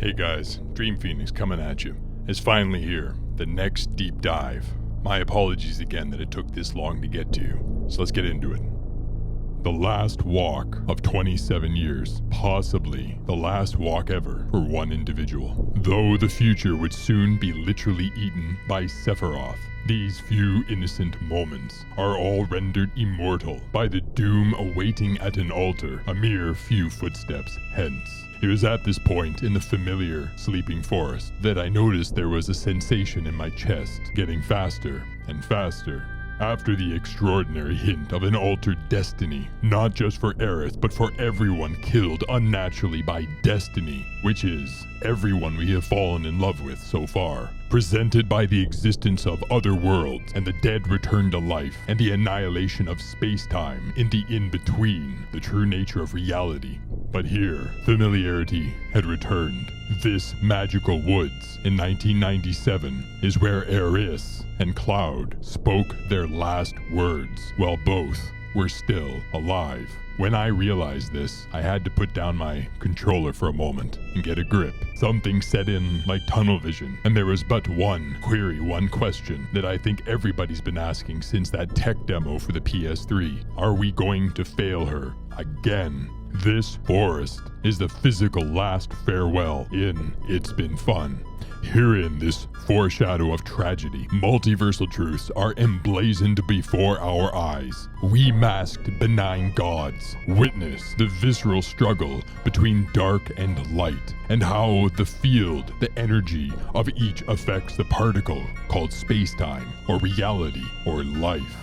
Hey guys, Dream Phoenix coming at you. It's finally here, the next deep dive. My apologies again that it took this long to get to you, so let's get into it. The last walk of 27 years, possibly the last walk ever for one individual. Though the future would soon be literally eaten by Sephiroth, these few innocent moments are all rendered immortal by the doom awaiting at an altar a mere few footsteps hence. It was at this point in the familiar sleeping forest that I noticed there was a sensation in my chest getting faster and faster. After the extraordinary hint of an altered destiny, not just for Aerith, but for everyone killed unnaturally by destiny, which is everyone we have fallen in love with so far, presented by the existence of other worlds and the dead return to life and the annihilation of space-time in the in-between, the true nature of reality. But here, familiarity had returned. This magical woods in 1997 is where Aerith and Cloud spoke their last words while both were still alive. When I realized this, I had to put down my controller for a moment and get a grip. Something set in like tunnel vision, and there was but one query, one question that I think everybody's been asking since that tech demo for the PS3. Are we going to fail her again? This forest is the physical last farewell in It's Been Fun. Herein, this foreshadow of tragedy, multiversal truths are emblazoned before our eyes. We masked benign gods witness the visceral struggle between dark and light, and how the field, the energy of each affects the particle called space-time, or reality, or life.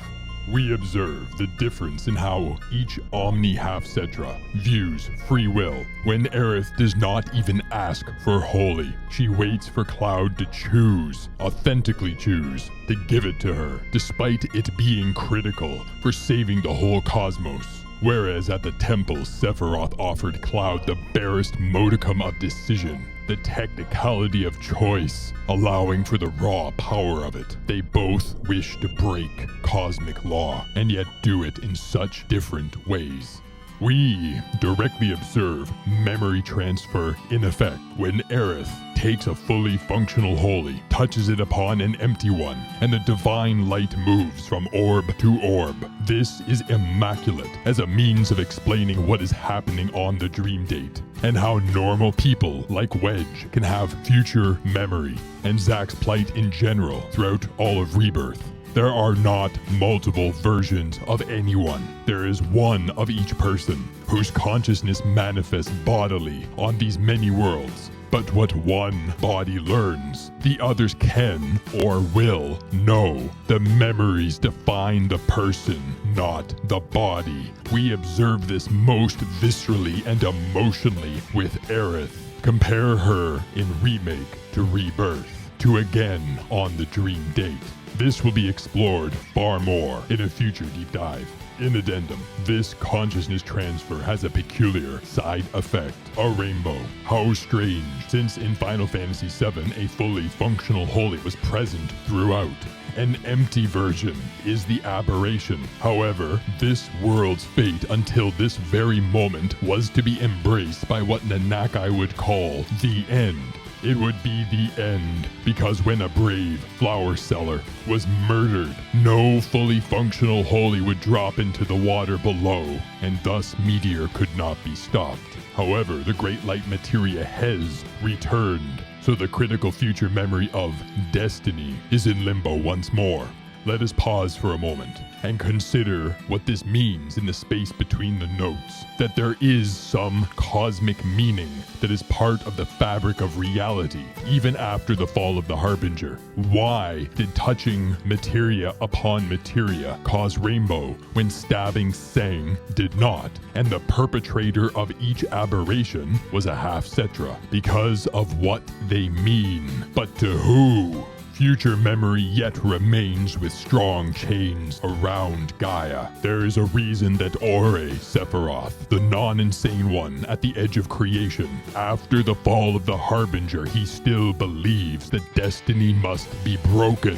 We observe the difference in how each Omni Half-Cetra views free will. When Aerith does not even ask for holy, she waits for Cloud to choose, authentically choose, to give it to her, despite it being critical for saving the whole cosmos. Whereas at the temple, Sephiroth offered Cloud the barest modicum of decision, the technicality of choice, allowing for the raw power of it. They both wish to break cosmic law, and yet do it in such different ways. We directly observe memory transfer in effect when Aerith takes a fully functional holy, touches it upon an empty one, and the divine light moves from orb to orb. This is immaculate as a means of explaining what is happening on the dream date, and how normal people like Wedge can have future memory, and Zack's plight in general throughout all of Rebirth. There are not multiple versions of anyone. There is one of each person whose consciousness manifests bodily on these many worlds. But what one body learns, the others can or will know. The memories define the person, not the body. We observe this most viscerally and emotionally with Aerith. Compare her in Remake to Rebirth, to again on the dream date. This will be explored far more in a future deep dive. In addendum, this consciousness transfer has a peculiar side effect, a rainbow. How strange, since in Final Fantasy VII a fully functional holy was present throughout. An empty version is the aberration. However, this world's fate until this very moment was to be embraced by what Nanakai would call the end. It would be the end, because when a brave flower seller was murdered, no fully functional holy would drop into the water below, and thus Meteor could not be stopped. However, the great light materia has returned, so the critical future memory of destiny is in limbo once more. Let us pause for a moment and consider what this means in the space between the notes, that there is some cosmic meaning that is part of the fabric of reality, even after the fall of the Harbinger. Why did touching materia upon materia cause rainbow when stabbing Sang did not, and the perpetrator of each aberration was a Half-Cetra? Because of what they mean. But to who? Future memory yet remains with strong chains around Gaia. There is a reason that Awry, Sephiroth, the non-insane one at the edge of creation, after the fall of the Harbinger, he still believes that destiny must be broken.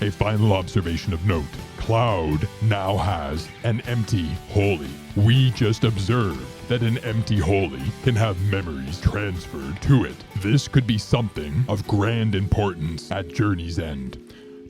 A final observation of note. Cloud now has an empty holy. We just observed that an empty holy can have memories transferred to it. This could be something of grand importance at Journey's End.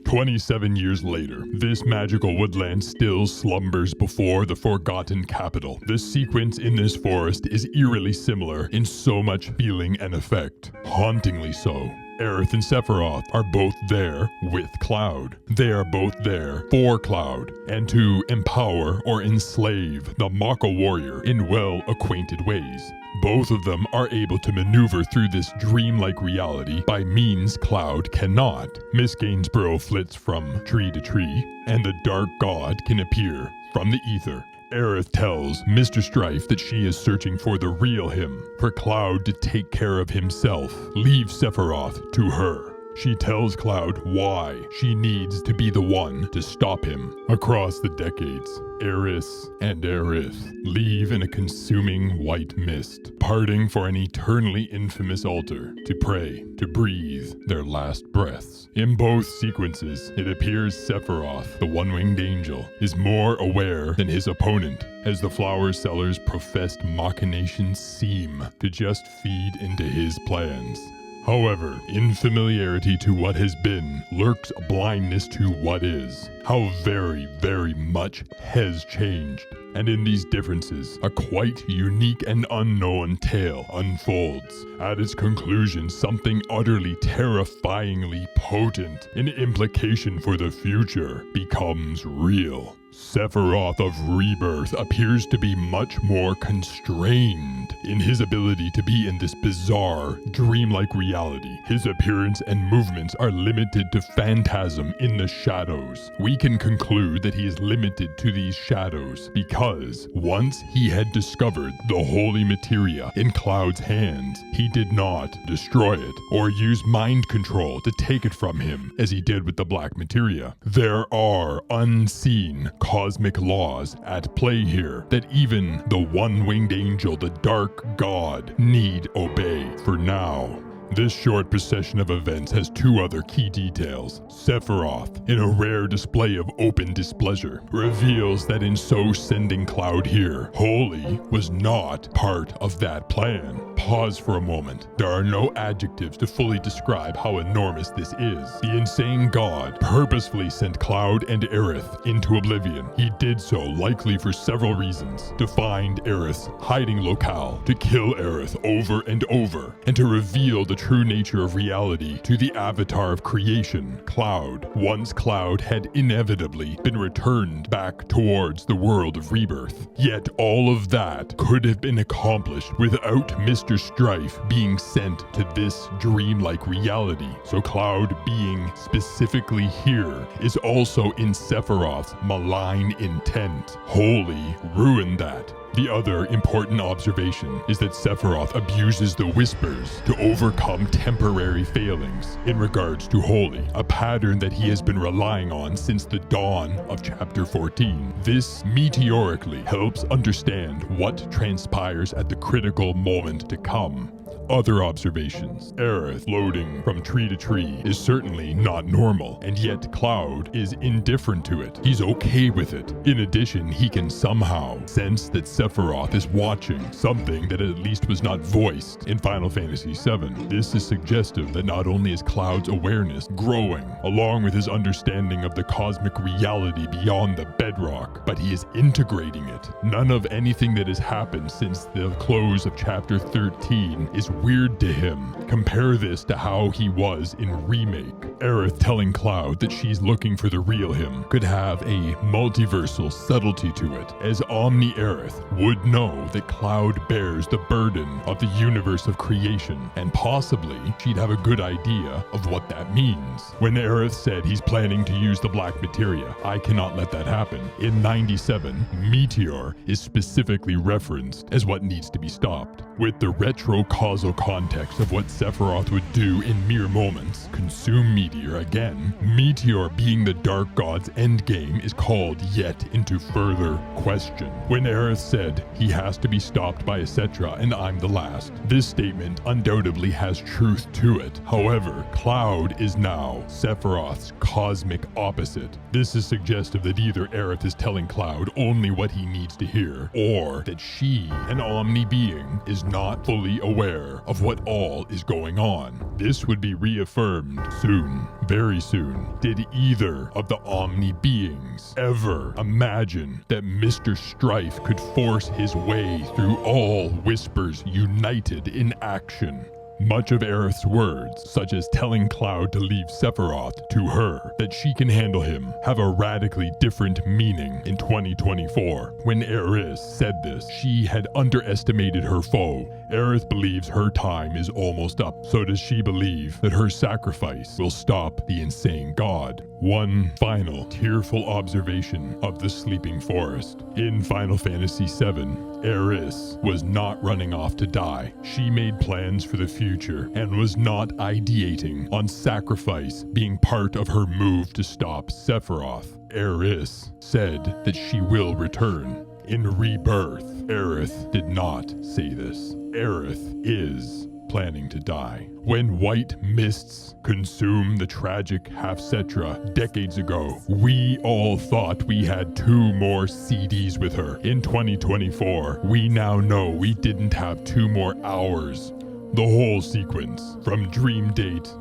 27 years later, this magical woodland still slumbers before the forgotten capital. The sequence in this forest is eerily similar in so much feeling and effect, hauntingly so. Aerith and Sephiroth are both there with Cloud. They are both there for Cloud, and to empower or enslave the Mako warrior in well-acquainted ways. Both of them are able to maneuver through this dreamlike reality by means Cloud cannot. Miss Gainsborough flits from tree to tree, and the Dark God can appear from the ether. Aerith tells Mr. Strife that she is searching for the real him, for Cloud to take care of himself, leave Sephiroth to her. She tells Cloud why she needs to be the one to stop him. Across the decades, Aerith and Aerith leave in a consuming white mist, parting for an eternally infamous altar to pray, to breathe their last breaths. In both sequences, it appears Sephiroth, the one-winged angel, is more aware than his opponent, as the flower seller's professed machinations seem to just feed into his plans. However, in familiarity to what has been lurks a blindness to what is. How very, very much has changed. And in these differences, a quite unique and unknown tale unfolds. At its conclusion, something utterly terrifyingly potent, an implication for the future, becomes real. Sephiroth of Rebirth appears to be much more constrained in his ability to be in this bizarre, dreamlike reality. His appearance and movements are limited to phantasm in the shadows. We can conclude that he is limited to these shadows because once he had discovered the holy materia in Cloud's hands, he did not destroy it or use mind control to take it from him as he did with the black materia. There are unseen cosmic laws at play here that even the one-winged angel, the Dark God, need obey for now. This short procession of events has two other key details. Sephiroth, in a rare display of open displeasure, reveals that in so sending Cloud here, Holy was not part of that plan. Pause for a moment. There are no adjectives to fully describe how enormous this is. The insane god purposefully sent Cloud and Aerith into oblivion. He did so likely for several reasons: to find Aerith's hiding locale, to kill Aerith over and over, and to reveal the true nature of reality to the avatar of creation, Cloud, once Cloud had inevitably been returned back towards the world of Rebirth. Yet all of that could have been accomplished without Mr. Strife being sent to this dreamlike reality. So Cloud being specifically here is also in Sephiroth's malign intent. Holy ruined that. The other important observation is that Sephiroth abuses the Whispers to overcome temporary failings in regards to Holy, a pattern that he has been relying on since the dawn of Chapter 14. This meteorically helps understand what transpires at the critical moment to come. Other observations. Aerith floating from tree to tree is certainly not normal, and yet Cloud is indifferent to it. He's okay with it. In addition, he can somehow sense that Sephiroth is watching, something that at least was not voiced in Final Fantasy VII. This is suggestive that not only is Cloud's awareness growing, along with his understanding of the cosmic reality beyond the bedrock, but he is integrating it. None of anything that has happened since the close of Chapter 13 is weird to him. Compare this to how he was in Remake. Aerith telling Cloud that she's looking for the real him could have a multiversal subtlety to it, as Omni Aerith would know that Cloud bears the burden of the universe of creation, and possibly she'd have a good idea of what that means. When Aerith said he's planning to use the black materia, I cannot let that happen. In 97, Meteor is specifically referenced as what needs to be stopped. With the retro causal context of what Sephiroth would do in mere moments, consume Meteor again, Meteor being the Dark God's endgame is called yet into further question. When Aerith said, "He has to be stopped by etc. and I'm the last," this statement undoubtedly has truth to it. However, Cloud is now Sephiroth's cosmic opposite. This is suggestive that either Aerith is telling Cloud only what he needs to hear, or that she, an Omni being, is not fully aware of what all is going on. This would be reaffirmed soon, very soon. Did either of the Omni beings ever imagine that Mr. Strife could force his way through all Whispers united in action? Much of Aerith's words, such as telling Cloud to leave Sephiroth to her, that she can handle him, have a radically different meaning in 2024. When Aerith said this, she had underestimated her foe. Aerith believes her time is almost up. So does she believe that her sacrifice will stop the insane god. One final tearful observation of the sleeping forest. In Final Fantasy VII, Aerith was not running off to die. She made plans for the future and was not ideating on sacrifice being part of her move to stop Sephiroth. Aerith said that she will return. In Rebirth, Aerith did not say this. Aerith is planning to die. When white mists consumed the tragic Half-Cetra decades ago, we all thought we had 2 more CDs with her. In 2024, we now know we didn't have 2 more hours. The whole sequence, from dream date,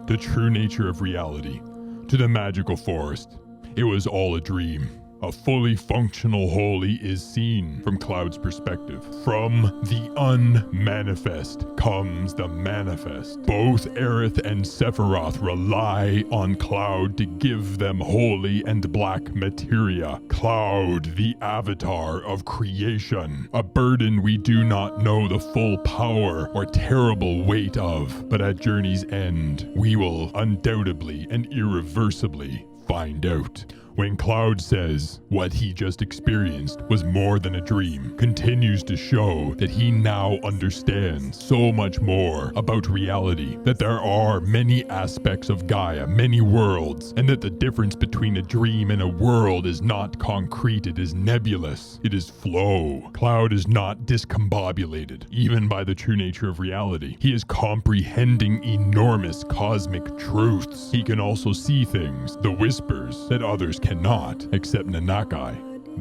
the true nature of reality, to the magical forest, it was all a dream. A fully functional holy is seen from Cloud's perspective. From the unmanifest comes the manifest. Both Aerith and Sephiroth rely on Cloud to give them holy and black materia. Cloud, the avatar of creation. A burden we do not know the full power or terrible weight of, but at journey's end, we will undoubtedly and irreversibly find out. When Cloud says what he just experienced was more than a dream, continues to show that he now understands so much more about reality, that there are many aspects of Gaia, many worlds, and that the difference between a dream and a world is not concrete, it is nebulous, it is flow. Cloud is not discombobulated, even by the true nature of reality. He is comprehending enormous cosmic truths. He can also see things, the whispers, that others cannot, except Nanakai.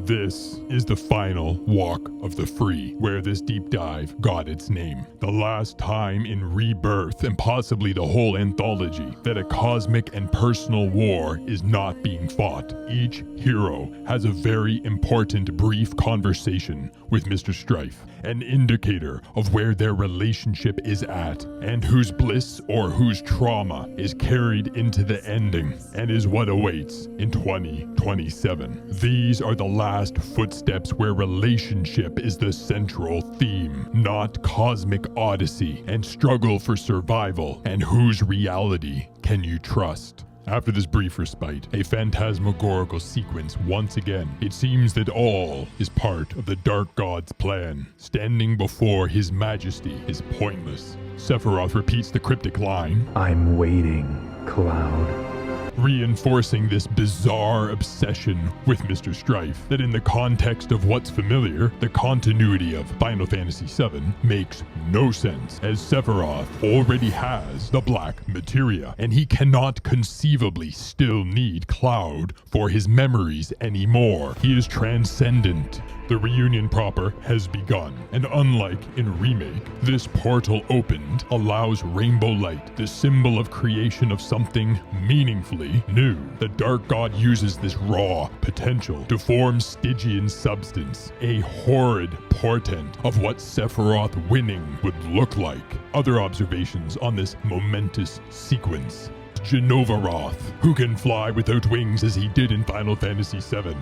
This is the final walk of the free, where this deep dive got its name. The last time in Rebirth, and possibly the whole anthology, that a cosmic and personal war is not being fought. Each hero has a very important brief conversation with Mr. Strife, an indicator of where their relationship is at, and whose bliss or whose trauma is carried into the ending, and is what awaits in 2027. These are the last footsteps where relationship is the central theme, not cosmic odyssey and struggle for survival, and whose reality can you trust? After this brief respite, a phantasmagorical sequence once again. It seems that all is part of the Dark God's plan. Standing before his majesty is pointless. Sephiroth repeats the cryptic line, "I'm waiting, Cloud." Reinforcing this bizarre obsession with Mr. Strife, that in the context of what's familiar, the continuity of Final Fantasy VII makes no sense, as Sephiroth already has the black materia, and he cannot conceivably still need Cloud for his memories anymore. He is transcendent. The reunion proper has begun, and unlike in Remake, this portal opened allows rainbow light, the symbol of creation of something meaningfully new. The Dark God uses this raw potential to form Stygian substance, a horrid portent of what Sephiroth winning would look like. Other observations on this momentous sequence. Genovaroth, who can fly without wings as he did in Final Fantasy VII.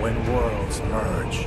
When worlds merge,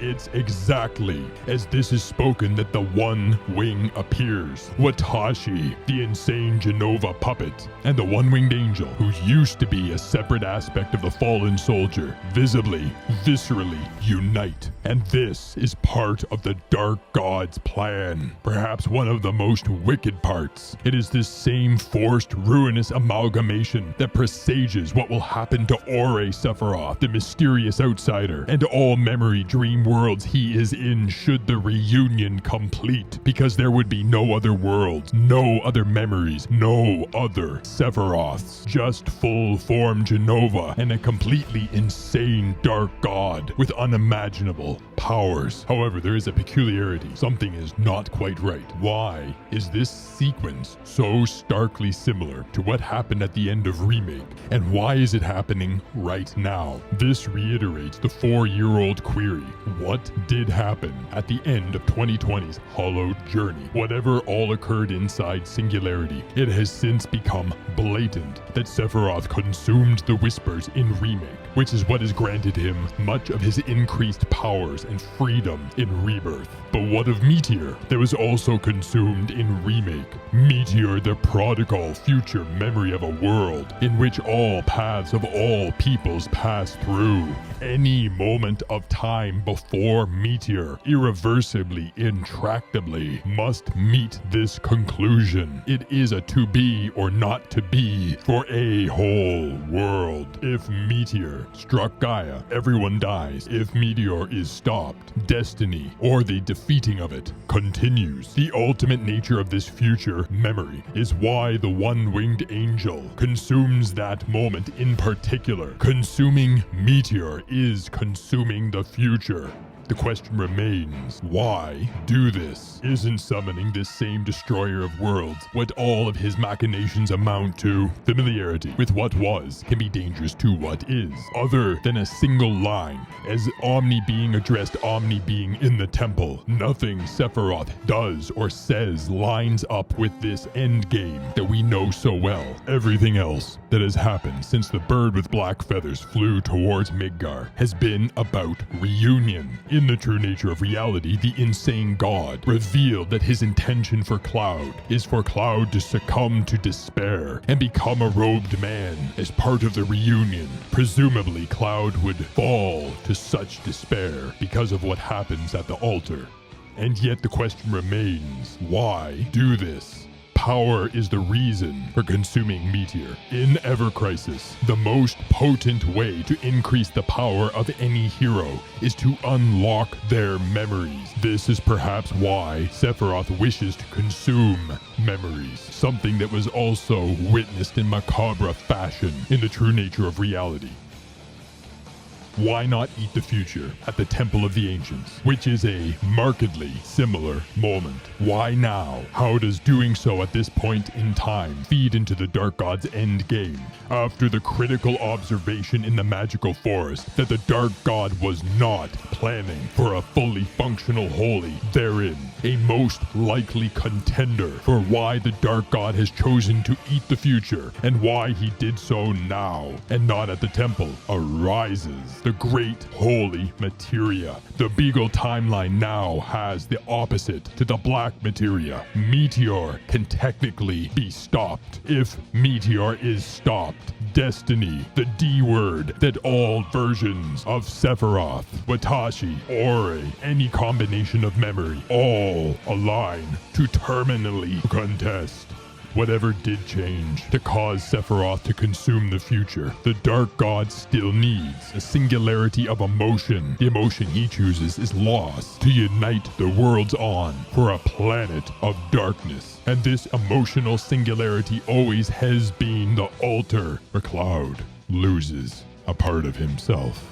It's exactly as this is spoken that the one wing appears. Watashi, the insane Genova puppet, and the one-winged angel, who used to be a separate aspect of the fallen soldier, visibly, viscerally unite. And this is part of the Dark God's plan. Perhaps one of the most wicked parts. It is this same forced, ruinous amalgamation that presages what will happen to Awry Sephiroth, the mysterious outsider, and all memory dream worlds he is in should the reunion complete, because there would be no other worlds, no other memories, no other Sephiroths, just full-form Genova and a completely insane Dark God with unimaginable powers. However, there is a peculiarity. Something is not quite right. Why is this sequence so starkly similar to what happened at the end of Remake, and why is it happening right now? This reiterates the 4-year-old query. What did happen at the end of 2020's Hollowed Journey? Whatever all occurred inside Singularity, it has since become blatant that Sephiroth consumed the Whispers in Remake, which is what has granted him much of his increased powers and freedom in Rebirth. But what of Meteor, that was also consumed in Remake? Meteor, the prodigal future memory of a world in which all paths of all peoples pass through. Any moment of time before Meteor, irreversibly, intractably, must meet this conclusion. It is a to be or not to be for a whole world. If Meteor struck Gaia, everyone dies. If Meteor is stopped, destiny, or the defeating of it, continues. The ultimate nature of this future memory is why the one-winged angel consumes that moment in particular. Consuming Meteor is consuming the future. The question remains, why do this? Isn't summoning this same destroyer of worlds what all of his machinations amount to? Familiarity with what was can be dangerous to what is. Other than a single line, as Omni Being addressed Omni Being in the temple, nothing Sephiroth does or says lines up with this end game that we know so well. Everything else that has happened since the bird with black feathers flew towards Midgar has been about reunion. In the true nature of reality, the insane god revealed that his intention for Cloud is for Cloud to succumb to despair and become a robed man as part of the reunion. Presumably, Cloud would fall to such despair because of what happens at the altar. And yet the question remains, why do this? Power is the reason for consuming Meteor. In Ever Crisis, the most potent way to increase the power of any hero is to unlock their memories. This is perhaps why Sephiroth wishes to consume memories, something that was also witnessed in macabre fashion in the true nature of reality. Why not eat the future at the Temple of the Ancients, which is a markedly similar moment? Why now? How does doing so at this point in time feed into the Dark God's end game? After the critical observation in the magical forest that the Dark God was not planning for a fully functional holy therein, a most likely contender for why the Dark God has chosen to eat the future and why he did so now and not at the temple, arises the great holy materia. The Beagle timeline now has the opposite to the black materia. Meteor can technically be stopped. If Meteor is stopped, destiny, the D word that all versions of Sephiroth, Watashi, Awry, any combination of memory, all align to terminally contest. Whatever did change to cause Sephiroth to consume the future, the Dark God still needs a singularity of emotion. The emotion he chooses is lost to unite the worlds on for a planet of darkness. And this emotional singularity always has been the altar where Cloud loses a part of himself.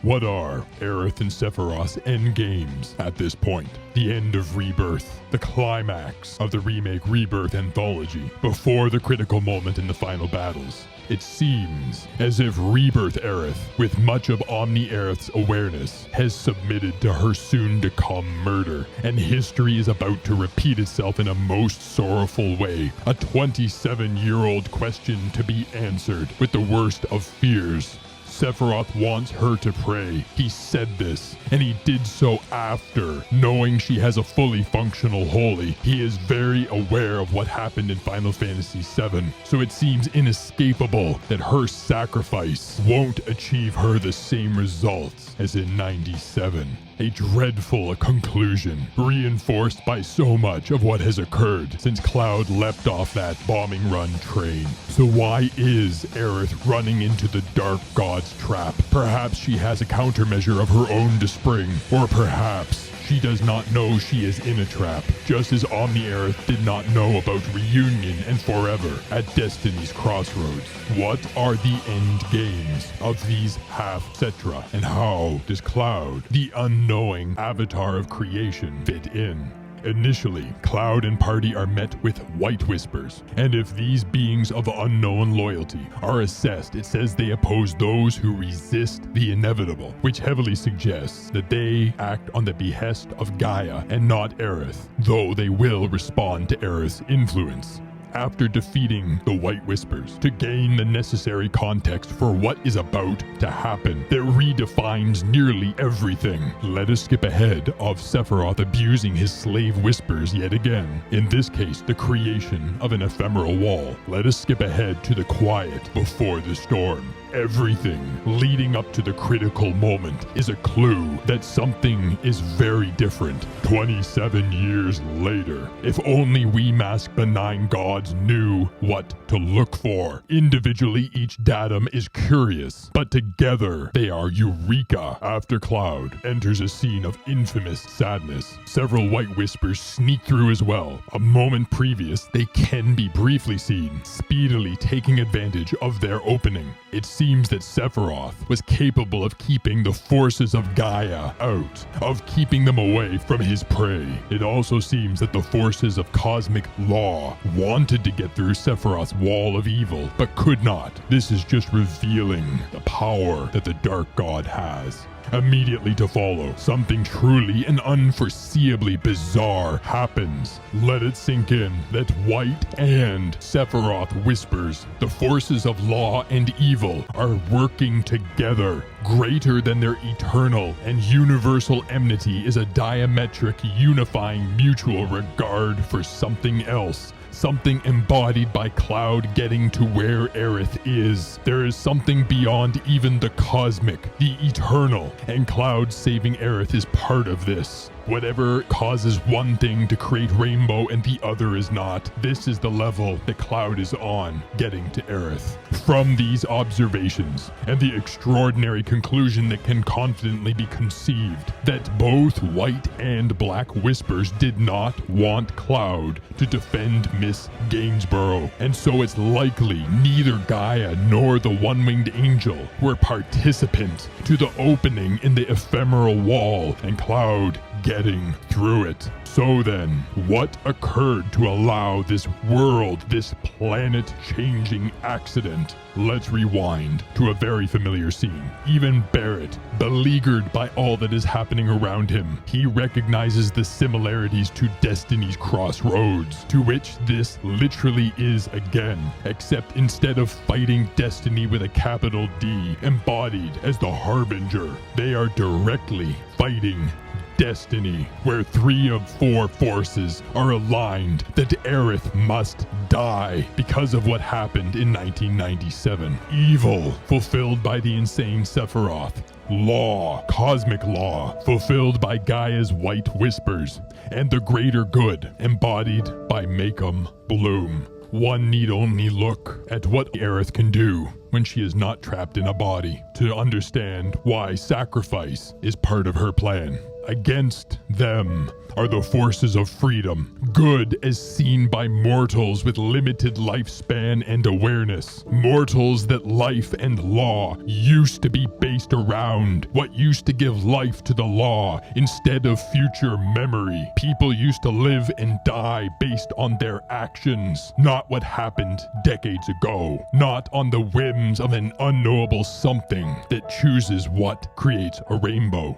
What are Aerith and Sephiroth's end games at this point? The end of Rebirth, the climax of the Remake Rebirth anthology, before the critical moment in the final battles. It seems as if Rebirth Aerith, with much of Omni Aerith's awareness, has submitted to her soon-to-come murder, and history is about to repeat itself in a most sorrowful way. A 27-year-old question to be answered with the worst of fears. Sephiroth wants her to pray. He said this, and he did so after knowing she has a fully functional holy. He is very aware of what happened in Final Fantasy VII, so it seems inescapable that her sacrifice won't achieve her the same results as in 97. A dreadful conclusion, reinforced by so much of what has occurred since Cloud leapt off that bombing run train. So why is Aerith running into the Dark God's trap? Perhaps she has a countermeasure of her own to spring, or perhaps she does not know she is in a trap, just as Omni Aerith did not know about reunion and forever at Destiny's Crossroads. What are the end games of these half Cetra, and how does Cloud, the unknowing avatar of creation, fit in? Initially, Cloud and party are met with white whispers, and if these beings of unknown loyalty are assessed, it says they oppose those who resist the inevitable, which heavily suggests that they act on the behest of Gaia and not Aerith, though they will respond to Aerith's influence. After defeating the White Whispers, to gain the necessary context for what is about to happen that redefines nearly everything, let us skip ahead of Sephiroth abusing his slave whispers yet again, in this case the creation of an ephemeral wall. Let us skip ahead to the quiet before the storm. Everything leading up to the critical moment is a clue that something is very different 27 years later. If only we masked benign gods knew what to look for. Individually, each datum is curious, but together they are eureka. After Cloud enters a scene of infamous sadness, several White Whispers sneak through as well. A moment previous, they can be briefly seen, speedily taking advantage of their opening. It seems that Sephiroth was capable of keeping the forces of Gaia out, of keeping them away from his prey. It also seems that the forces of cosmic law wanted to get through Sephiroth's wall of evil, but could not. This is just revealing the power that the Dark God has. Immediately to follow, something truly and unforeseeably bizarre happens. Let it sink in that White and Sephiroth whispers, the forces of law and evil are working together. Greater than their eternal and universal enmity is a diametric, unifying mutual regard for something else. Something embodied by Cloud getting to where Aerith is. There is something beyond even the cosmic, the eternal, and Cloud saving Aerith is part of this. Whatever causes one thing to create rainbow and the other is not, this is the level that Cloud is on, getting to Aerith. From these observations, and the extraordinary conclusion that can confidently be conceived, that both White and Black Whispers did not want Cloud to defend Miss Gainsborough, and so it's likely neither Gaia nor the One-Winged Angel were participant to the opening in the ephemeral wall, and Cloud getting through it. So then, what occurred to allow this world, this planet-changing accident? Let's rewind to a very familiar scene. Even Barrett, beleaguered by all that is happening around him, he recognizes the similarities to Destiny's Crossroads, to which this literally is again, except instead of fighting Destiny with a capital D, embodied as the Harbinger, they are directly fighting Destiny, where 3 of 4 forces are aligned that Aerith must die because of what happened in 1997. Evil, fulfilled by the insane Sephiroth. Law, cosmic law, fulfilled by Gaia's White Whispers. And the greater good, embodied by Make-'em Bloom. One need only look at what Aerith can do when she is not trapped in a body to understand why sacrifice is part of her plan. Against them are the forces of freedom, good as seen by mortals with limited lifespan and awareness. Mortals that life and law used to be based around, what used to give life to the law instead of future memory. People used to live and die based on their actions, not what happened decades ago, not on the whims of an unknowable something that chooses what creates a rainbow.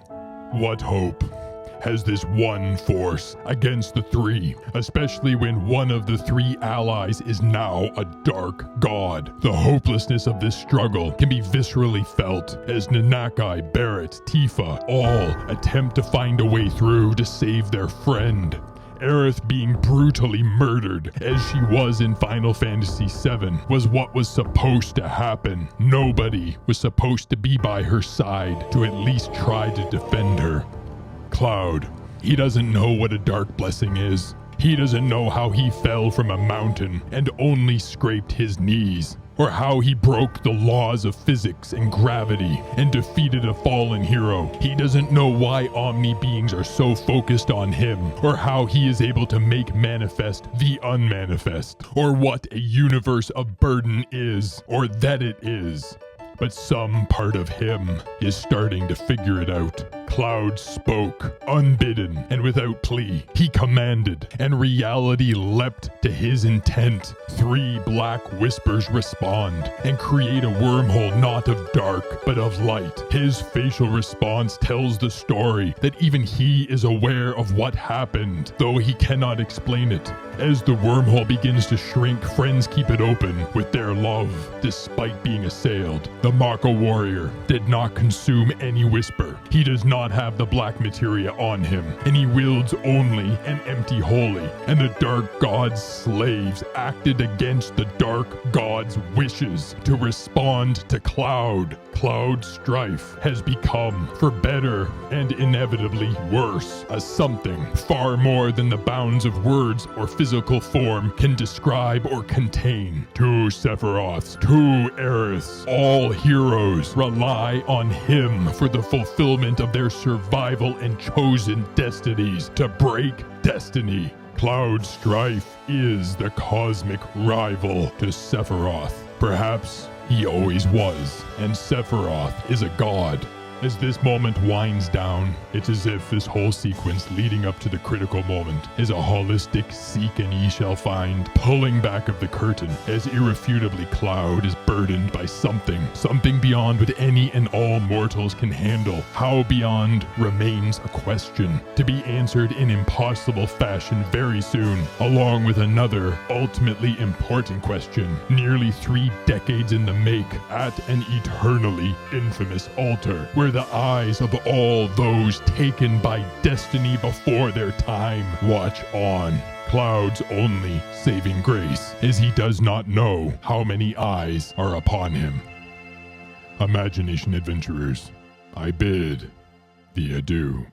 What hope has this one force against the three, especially when one of the three allies is now a dark god. The hopelessness of this struggle can be viscerally felt as Nanakai, Barrett, Tifa all attempt to find a way through to save their friend. Aerith being brutally murdered, as she was in Final Fantasy VII, was what was supposed to happen. Nobody was supposed to be by her side to at least try to defend her. Cloud, he doesn't know what a dark blessing is. He doesn't know how he fell from a mountain and only scraped his knees, or how he broke the laws of physics and gravity and defeated a fallen hero. He doesn't know why Omni beings are so focused on him, or how he is able to make manifest the unmanifest, or what a universe of burden is, or that it is. But some part of him is starting to figure it out. Cloud spoke, unbidden and without plea. He commanded, and reality leapt to his intent. 3 black whispers respond and create a wormhole not of dark, but of light. His facial response tells the story that even he is aware of what happened, though he cannot explain it. As the wormhole begins to shrink, friends keep it open with their love, despite being assailed. The Mako warrior did not consume any whisper. He does not have the black materia on him, and he wields only an empty holy. And the dark god's slaves acted against the dark god's wishes to respond to Cloud. Cloud's strife has become, for better and inevitably worse, a something far more than the bounds of words or physical form can describe or contain. 2 Sephiroths, 2 Aeriths, all heroes rely on him for the fulfillment of their survival and chosen destinies to break destiny. Cloud's strife is the cosmic rival to Sephiroth. Perhaps he always was, and Sephiroth is a god. As this moment winds down, it's as if this whole sequence leading up to the critical moment is a holistic seek and ye shall find, pulling back of the curtain as irrefutably Cloud is burdened by something beyond what any and all mortals can handle. How beyond remains a question, to be answered in impossible fashion very soon, along with another ultimately important question, nearly 3 decades in the make, at an eternally infamous altar, where the eyes of all those taken by destiny before their time watch on. Cloud's only saving grace is he does not know how many eyes are upon him. Imagination adventurers, I bid thee adieu.